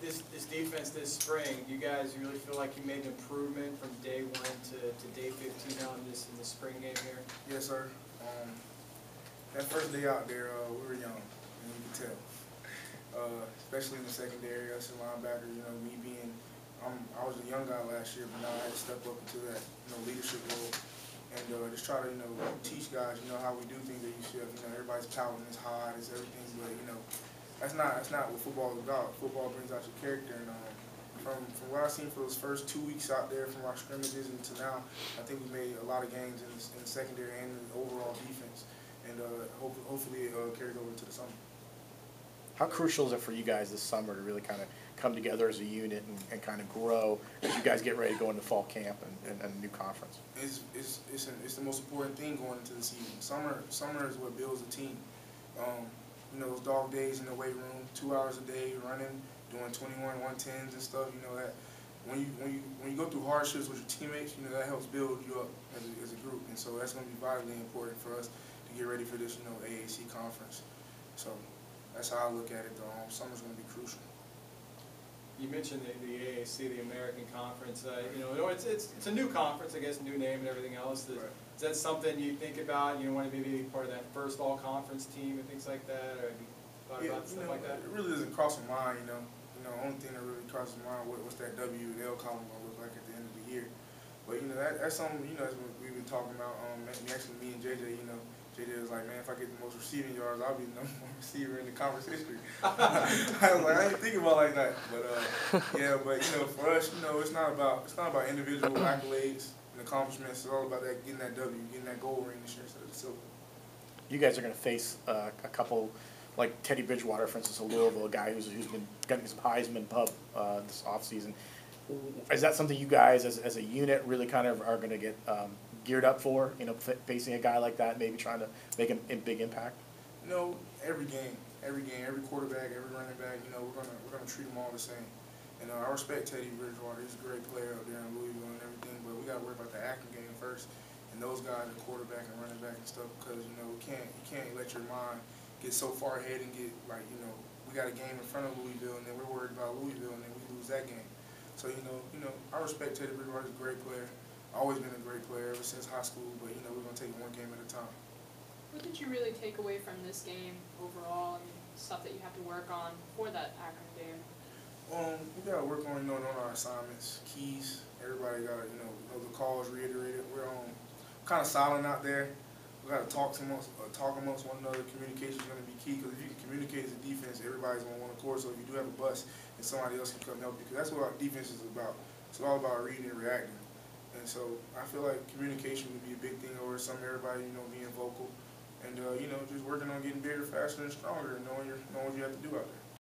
This defense this spring, do you guys really feel like you made an improvement from day 1 to day 15 now in this spring game here? Yes, sir. That first day out there, we were young, and you could tell. Especially in the secondary, us and linebacker. You know, me being, I was a young guy last year, but now I had to step up into that, leadership role, and just try to, teach guys, how we do things at UCF. Everybody's pouting, it's hot, it's everything, but that's not what football is about. Football brings out your character, and from what I've seen for those first 2 weeks out there, from our scrimmages until now, I think we made a lot of gains in the secondary and in the overall defense, and hopefully it carries over to the summer. How crucial is it for you guys this summer to really kind of come together as a unit and kind of grow as you guys get ready to go into fall camp and a new conference? It's the most important thing going into the season. Summer is what builds a team. Those dog days in the weight room, 2 hours a day running, doing 21 110s and stuff. That when you go through hardships with your teammates, that helps build you up as a group, and so that's going to be vitally important for us to get ready for this AAC conference. So that's how I look at it. Though summer's going to be crucial. You mentioned the AAC, the American Conference. It's a new conference, I guess, new name and everything else. Right. Is that something you think about? You want to maybe be part of that first all-conference team and things like that, or have you thought about stuff like that? It really doesn't cross my mind. The only thing that really crosses my mind what's that W and L column going to look like at the end of the year. But that's something that's what we've been talking about. Actually, me and JJ, JJ was like, man, if I get the most receiving yards, I'll be the number 1 receiver in the conference history. I was like, I didn't think about it like that. But yeah, but for us, it's not about individual accolades and accomplishments. It's all about that getting that W, getting that gold ring this year instead of the silver. You guys are going to face a couple, like Teddy Bridgewater, for instance, of Louisville, a guy who's been getting some Heisman pub this offseason. Is that something you guys, as a unit, really kind of are going to get geared up for? Facing a guy like that, maybe trying to make a big impact. Every game, every quarterback, every running back, we're gonna treat them all the same. I respect Teddy Bridgewater. He's a great player up there in Louisville and everything, but we got to worry about the acting game first. And those guys, the quarterback and running back and stuff, because you can't let your mind get so far ahead and get we got a game in front of Louisville, and then we're worried about Louisville, and then we lose that game. So I respect Teddy Bridgewater. He's a great player. Always been a great player ever since high school. But we're gonna take it one game at a time. What did you really take away from this game overall? Stuff that you have to work on for that Akron game. We gotta work on knowing our assignments, keys. Everybody gotta know the calls reiterated. We're kind of silent out there. We gotta talk amongst one another. Communication is gonna be key, because if you can communicate as a defense, everybody's gonna want to score. So if you do have a bust, and somebody else can come help you, because that's what our defense is about. It's all about reading and reacting. And so I feel like communication would be a big thing over everybody, being vocal, and just working on getting bigger, faster, and stronger, and knowing what you have to do out there.